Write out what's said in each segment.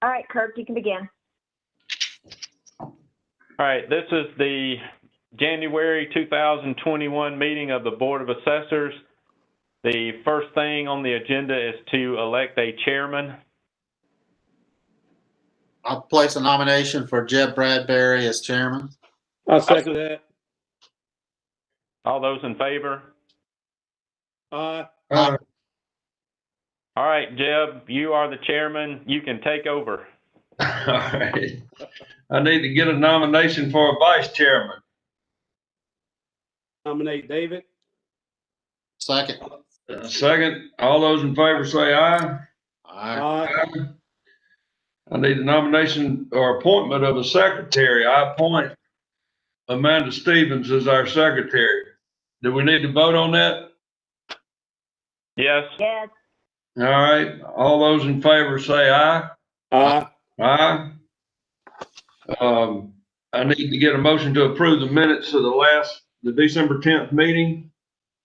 All right, Kirk, you can begin. All right, this is the January 2021 meeting of the Board of Assessors. The first thing on the agenda is to elect a chairman. I'll place a nomination for Jeb Bradbury as chairman. I'll second that. All those in favor? Aye. Aye. All right, Jeb, you are the chairman. You can take over. All right. I need to get a nomination for a vice chairman. Nominate David. Second. Second, all those in favor say aye. Aye. Aye. I need a nomination or appointment of a secretary. I appoint Amanda Stevens as our secretary. Do we need to vote on that? Yes. Yes. All right. All those in favor say aye. Aye. Aye. I need to get a motion to approve the minutes of the December 10th meeting.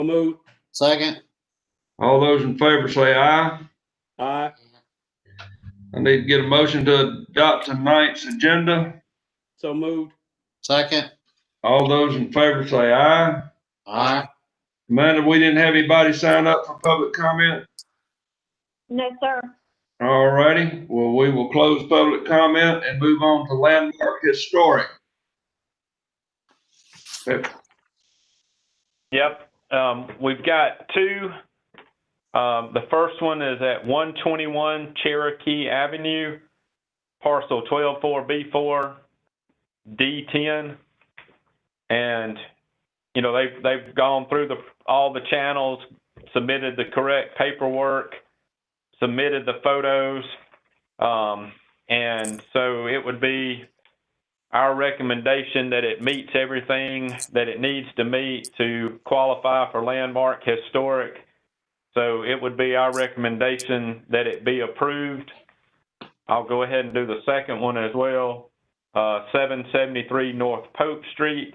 So moved. Second. All those in favor say aye. Aye. I need to get a motion to adopt tonight's agenda. So moved. Second. All those in favor say aye. Aye. Amanda, we didn't have anybody sign up for public comment? No, sir. All righty. Well, we will close public comment and move on to landmark historic. Yep. We've got two. The first one is at 121 Cherokee Avenue, parcel 124B4 D10. And, you know, they've gone through all the channels, submitted the correct paperwork, submitted the photos. And so it would be our recommendation that it meets everything that it needs to meet to qualify for landmark historic. So it would be our recommendation that it be approved. I'll go ahead and do the second one as well. 773 North Pope Street,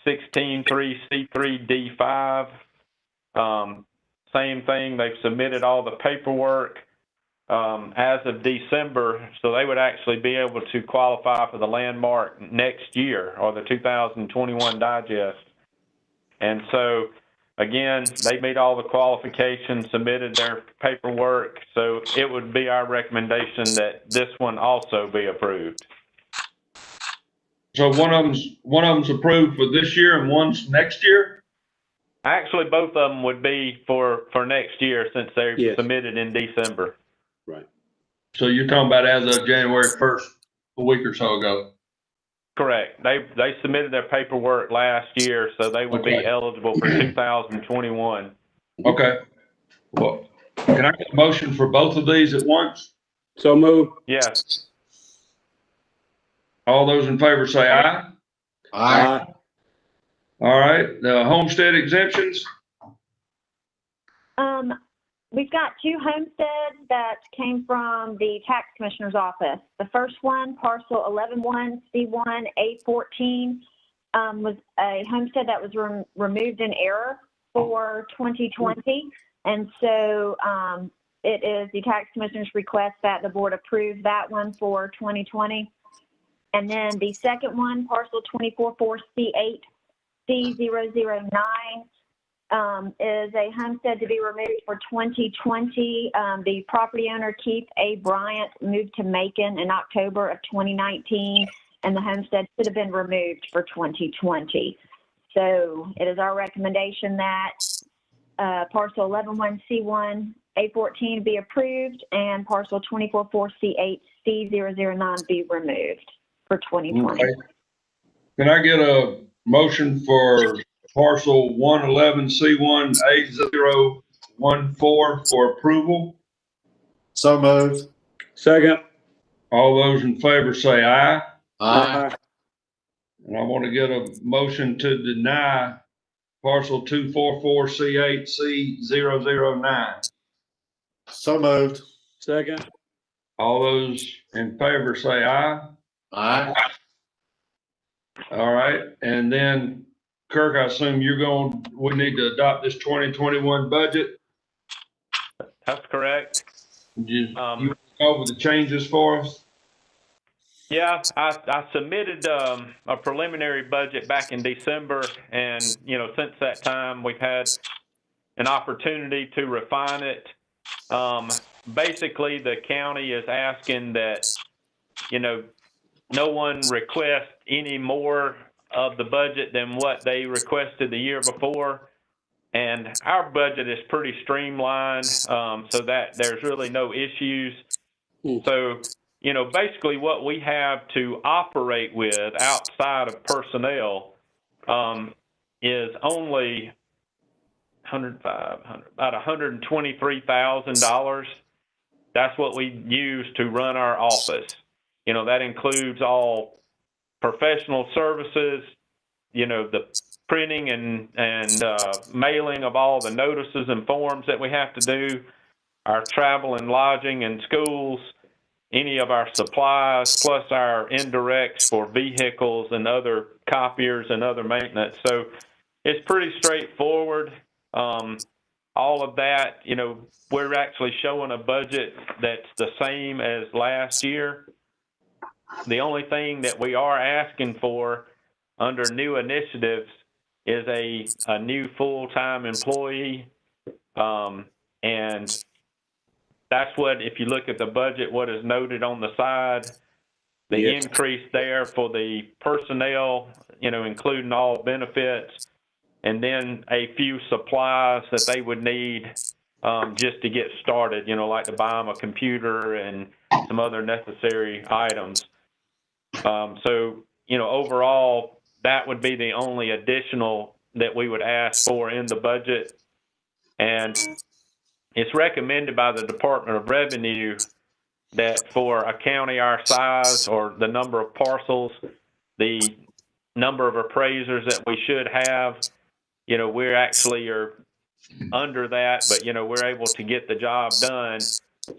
163C3D5. Same thing, they've submitted all the paperwork as of December, so they would actually be able to qualify for the landmark next year, or the 2021 digest. And so, again, they meet all the qualifications, submitted their paperwork, so it would be our recommendation that this one also be approved. So one of them's approved for this year and one's next year? Actually, both of them would be for next year since they're submitted in December. Right. So you're talking about as of January 1st, a week or so ago? Correct. They submitted their paperwork last year, so they would be eligible for 2021. Okay. Well, can I get a motion for both of these at once? So moved. Yes. All those in favor say aye. Aye. All right. The homestead exemptions? We've got two homesteads that came from the tax commissioner's office. The first one, parcel 111C1A14, was a homestead that was removed in error for 2020. And so it is the tax commissioner's request that the board approve that one for 2020. And then the second one, parcel 244C8C009, is a homestead to be removed for 2020. The property owner, Keith A. Bryant, moved to Macon in October of 2019, and the homestead should have been removed for 2020. So it is our recommendation that parcel 111C1A14 be approved and parcel 244C8C009 be removed for 2020. Okay. Can I get a motion for parcel 111C1A014 for approval? So moved. Second. All those in favor say aye. Aye. And I want to get a motion to deny parcel 244C8C009. So moved. Second. All those in favor say aye. Aye. All right. And then, Kirk, I assume we need to adopt this 2021 budget? That's correct. You over the changes for us? Yeah, I submitted a preliminary budget back in December, and since that time we've had an opportunity to refine it. Basically, the county is asking that no one request any more of the budget than what they requested the year before. And our budget is pretty streamlined, so that there's really no issues. So, basically what we have to operate with outside of personnel is only about $123,000. That's what we use to run our office. That includes all professional services, the printing and mailing of all the notices and forms that we have to do, our travel and lodging and schools, any of our supplies, plus our indirects for vehicles and other copiers and other maintenance. So it's pretty straightforward. All of that, we're actually showing a budget that's the same as last year. The only thing that we are asking for under new initiatives is a new full-time employee. And that's what, if you look at the budget, what is noted on the side, the increase there for the personnel, including all benefits, and then a few supplies that they would need just to get started, like to buy them a computer and some other necessary items. So, overall, that would be the only additional that we would ask for in the budget. And it's recommended by the Department of Revenue that for a county our size, or the number of parcels, the number of appraisers that we should have, we actually are under that, but, we're able to get the job done.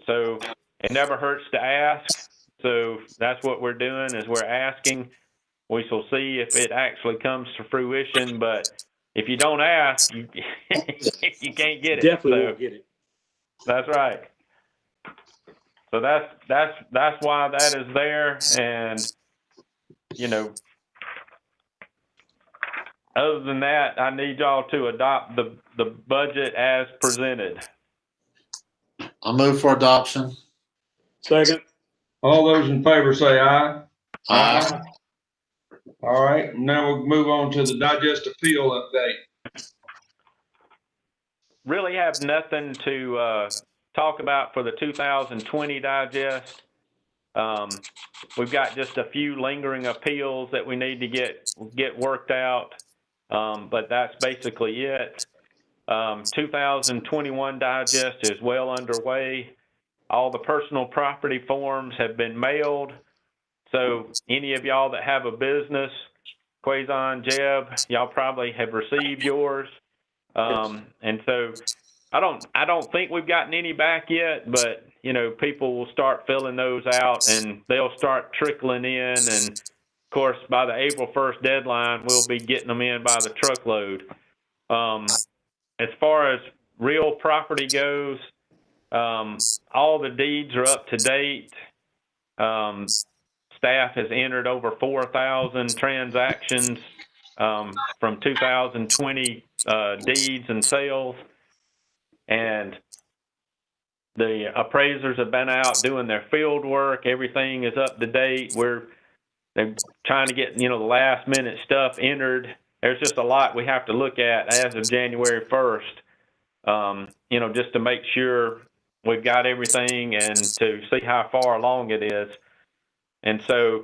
So it never hurts to ask. So that's what we're doing, is we're asking. We shall see if it actually comes to fruition, but if you don't ask, you you can't get it. Definitely won't get it. That's right. So that's why that is there. And other than that, I need y'all to adopt the budget as presented. I'll move for adoption. Second. All those in favor say aye. Aye. All right, now we'll move on to the digest appeal update. Really have nothing to talk about for the 2020 digest. We've got just a few lingering appeals that we need to get worked out, but that's basically it. 2021 digest is well underway. All the personal property forms have been mailed. So any of y'all that have a business, Quazon, Jeb, y'all probably have received yours. And so I don't think we've gotten any back yet, but people will start filling those out and they'll start trickling in. And of course, by the April 1st deadline, we'll be getting them in by the truckload. As far as real property goes, all the deeds are up to date. Staff has entered over 4,000 transactions from 2020 deeds and sales, and the appraisers have been out doing their field work. Everything is up to date. They're trying to get the last minute stuff entered. There's just a lot we have to look at as of January 1st, just to make sure we've got everything and to see how far along it is. And so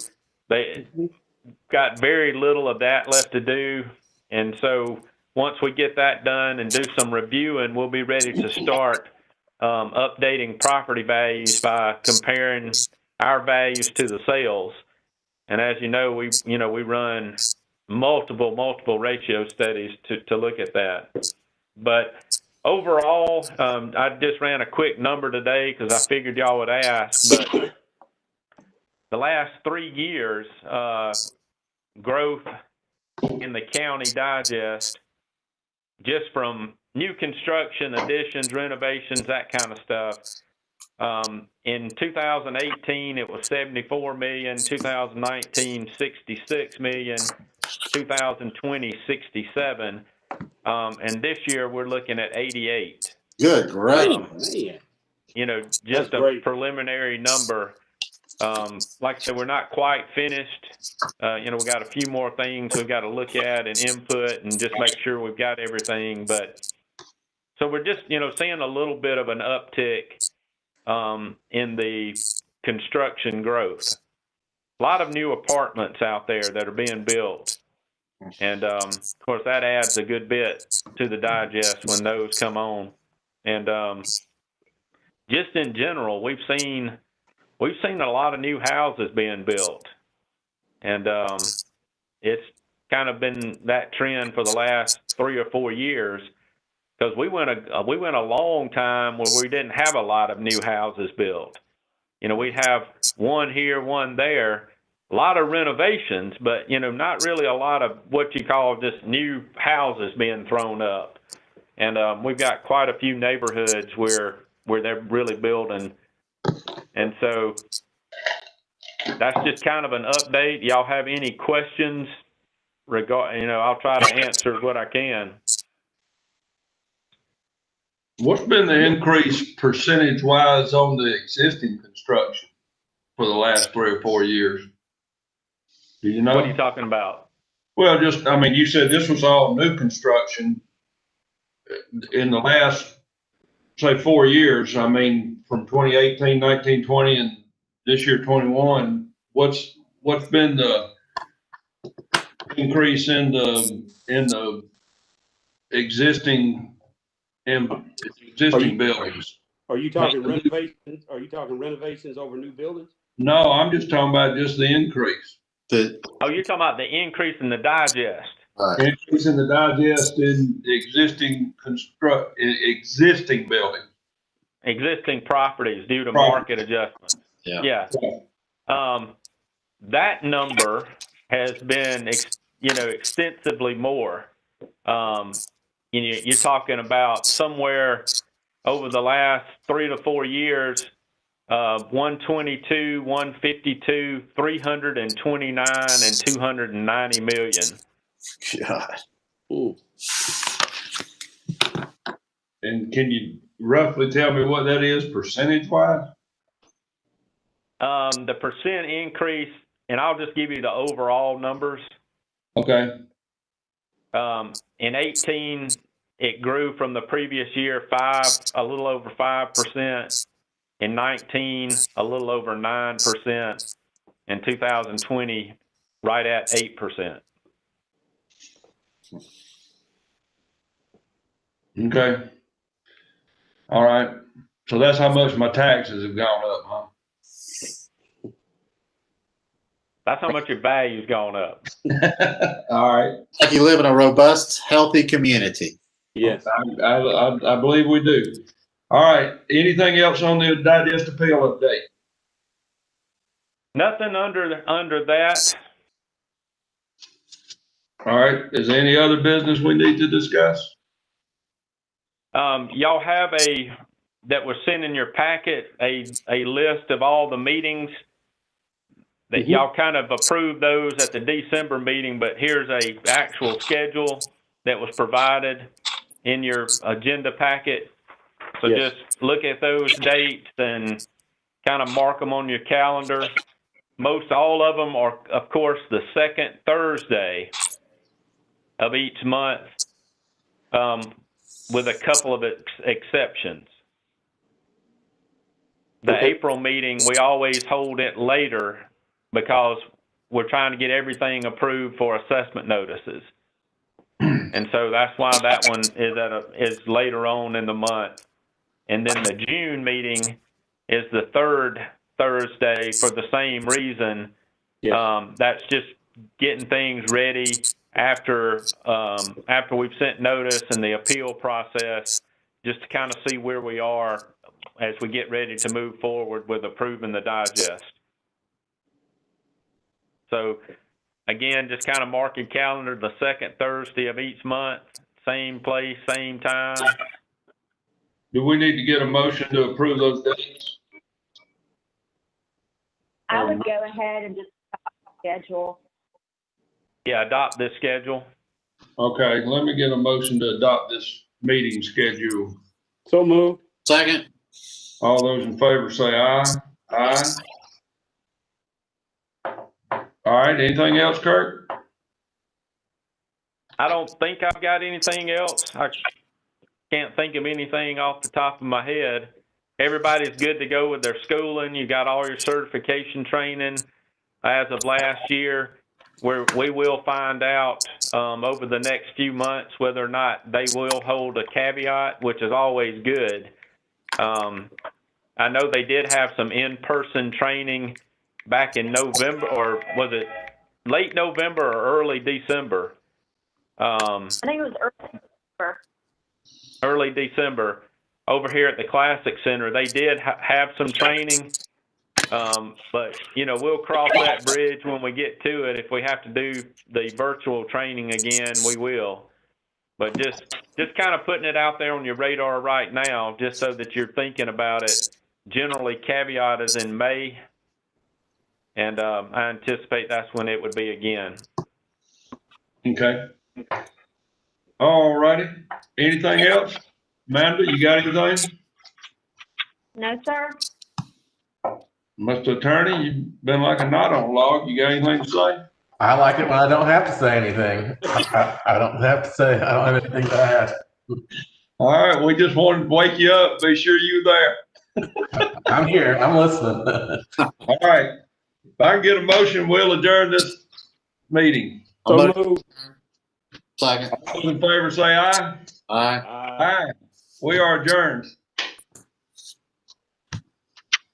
they got very little of that left to do. And so once we get that done and do some reviewing, we'll be ready to start updating property values by comparing our values to the sales. And as you know, we run multiple ratio studies to look at that. But overall, I just ran a quick number today because I figured y'all would ask, but the last 3 years, growth in the county digest, just from new construction, additions, renovations, that kind of stuff, In 2018, it was 74 million, 2019, 66 million, 2020, 67. And this year we're looking at 88. Good, great. Man, You know, that's just a great. preliminary number. Like I said, we're not quite finished. You know, we got a few more things we've got to look at and input and just make sure we've got everything. But so we're just, you know, seeing a little bit of an uptick in the construction growth. A lot of new apartments out there that are being built. And of course, that adds a good bit to the digest when those come on. And just in general, we've seen a lot of new houses being built. And it's kind of been that trend for the last 3 or 4 years, because we went a long time where we didn't have a lot of new houses built. You know, we'd have one here, one there, a lot of renovations, but, you know, not really a lot of what you call just new houses being thrown up. And we've got quite a few neighborhoods where they're really building. And so that's just kind of an update. Y'all have any questions regarding, you know, I'll try to answer what I can. What's been the increase percentage-wise on the existing construction for the last 3 or 4 years? Do you know? What are you talking about? Well, just, I mean, you said this was all new construction in the last, say, 4 years. I mean, from 2018, 19, 20, and this year, 21, what's been the increase in the existing buildings? Are you talking renovations? Are you talking renovations over new buildings? No, I'm just talking about just the increase. Oh, you're talking about the increase in the digest. Increase in the digest in existing buildings. Existing properties due to market adjustments. Yeah. That number has been, you know, extensively more. You're talking about somewhere over the last 3 to 4 years, 122, 152, 329, and 290 million. God. Ooh. And can you roughly tell me what that is percentage-wise? The percent increase, and I'll just give you the overall numbers. Okay. In 18, it grew from the previous year a little over 5%. In 19, a little over 9%. In 2020, right at 8%. Okay. All right. So that's how much my taxes have gone up, huh? That's how much your value's gone up. All right. Like you live in a robust, healthy community. Yes. I believe we do. All right. Anything else on the digest appeal update? Nothing under that. All right. Is there any other business we need to discuss? Y'all have that was sent in your packet, a list of all the meetings that y'all kind of approved those at the December meeting, but here's a actual schedule that was provided in your agenda packet. So Yes. just look at those dates and kind of mark them on your calendar. Most all of them are, of course, the second Thursday of each month, with a couple of exceptions. The April meeting, we always hold it later because we're trying to get everything approved for assessment notices. And so that's why that one is later on in the month. And then the June meeting is the third Thursday for the same reason. Yes. That's just getting things ready after we've sent notice and the appeal process, just to kind of see where we are as we get ready to move forward with approving the digest. So again, just kind of mark your calendar, the second Thursday of each month, same place, same time. Do we need to get a motion to approve those dates? I would go ahead and just schedule. Yeah, adopt this schedule. Okay, let me get a motion to adopt this meeting schedule. So moved. Second. All those in favor say aye. Aye. All right, anything else, Kurt? I don't think I've got anything else. I can't think of anything off the top of my head. Everybody's good to go with their schooling. You got all your certification training as of last year. We will find out over the next few months whether or not they will hold a caveat, which is always good. I know they did have some in-person training back in November, or was it late November or early December? I think it was early. Early December over here at the Classic Center. They did have some training, but, you know, we'll cross that bridge when we get to it. If we have to do the virtual training again, we will. But just kind of putting it out there on your radar right now, just so that you're thinking about it. Generally, caveat is in May, and I anticipate that's when it would be again. Okay. All righty. Anything else? Amanda, you got anything? No, sir. Mr. Attorney, you've been like a knot on a log. You got anything to say? I like it when I don't have to say anything. I don't have to say, I don't have anything to add. All right, we just wanted to wake you up, be sure you're there. I'm here, I'm listening. All right. If I can get a motion, we'll adjourn this meeting. So moved. Second. All those in favor say aye. Aye. Aye. We are adjourned.